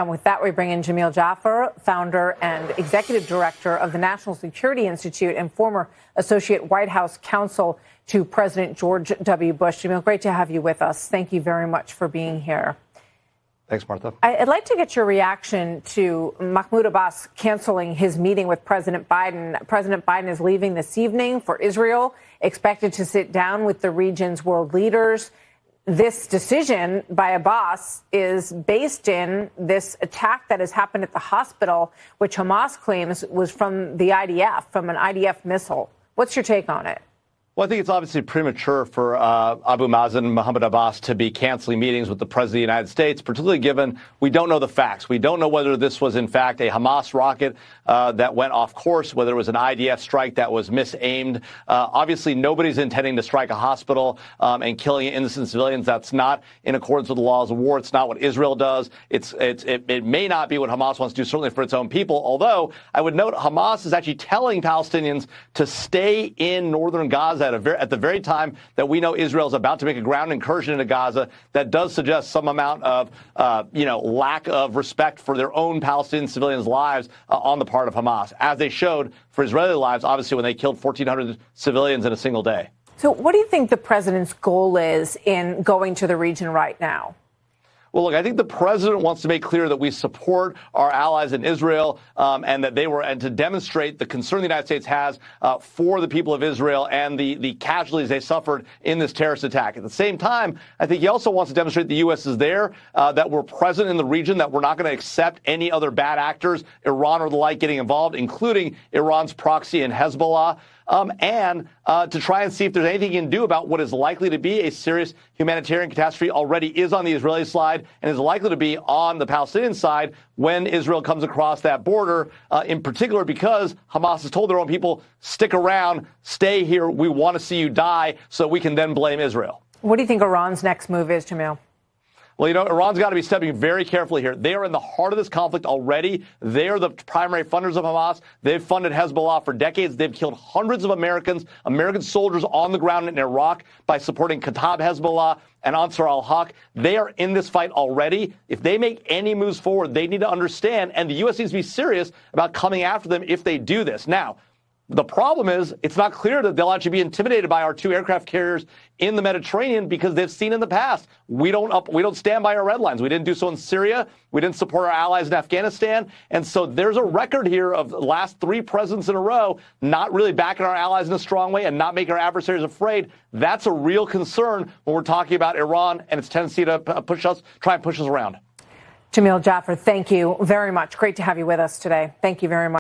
And with that, we bring in Jamil Jaffer, founder and executive director of the National Security Institute and former associate White House counsel to President George W. Bush. Jamil, great to have you with us. Thank you very much for being here. Thanks, Martha. I'd like to get your reaction to Mahmoud Abbas canceling his meeting with President Biden. President Biden is leaving this evening for Israel, expected to sit down with the region's world leaders. This decision by Abbas is based in this attack that has happened at the hospital, which Hamas claims was from the IDF, from an IDF missile. What's your take on it? Well, I think it's obviously premature for Abu Mazen, Mahmoud Abbas, to be canceling meetings with the President of the United States, particularly given we don't know the facts. We don't know whether this was, in fact, a Hamas rocket that went off course, whether it was an IDF strike that was misaimed. Obviously, nobody's intending to strike a hospital and killing innocent civilians. That's not in accordance with the laws of war. It's not what Israel does. It may not be what Hamas wants to do, certainly for its own people, although I would note Hamas is actually telling Palestinians to stay in northern Gaza at the very time that we know Israel is about to make a ground incursion into Gaza. That does suggest some amount of, lack of respect for their own Palestinian civilians' lives on the part of Hamas, as they showed for Israeli lives, obviously, when they killed 1,400 civilians in a single day. So what do you think the president's goal is in going to the region right now? Well, look, I think the president wants to make clear that we support our allies in Israel and to demonstrate the concern the United States has for the people of Israel and the casualties they suffered in this terrorist attack. At the same time, I think he also wants to demonstrate the U.S. is there, that we're present in the region, that we're not going to accept any other bad actors, Iran or the like, getting involved, including Iran's proxy and Hezbollah. And to try and see if there's anything you can do about what is likely to be a serious humanitarian catastrophe, already is on the Israeli side and is likely to be on the Palestinian side when Israel comes across that border, in particular because Hamas has told their own people, stick around, stay here, we want to see you die, so we can then blame Israel. What do you think Iran's next move is, Jamil? Well, Iran's got to be stepping very carefully here. They are in the heart of this conflict already. They are the primary funders of Hamas. They've funded Hezbollah for decades. They've killed hundreds of American soldiers on the ground in Iraq by supporting Kataib Hezbollah and Ansar al-Haq. They are in this fight already. If they make any moves forward, they need to understand, and the U.S. needs to be serious about coming after them if they do this. Now, the problem is it's not clear that they'll actually be intimidated by our two aircraft carriers in the Mediterranean because they've seen in the past we don't stand by our red lines. We didn't do so in Syria. We didn't support our allies in Afghanistan. And so there's a record here of the last three presidents in a row not really backing our allies in a strong way and not making our adversaries afraid. That's a real concern when we're talking about Iran and its tendency to try and push us around. Jamil Jaffer, thank you very much. Great to have you with us today. Thank you very much.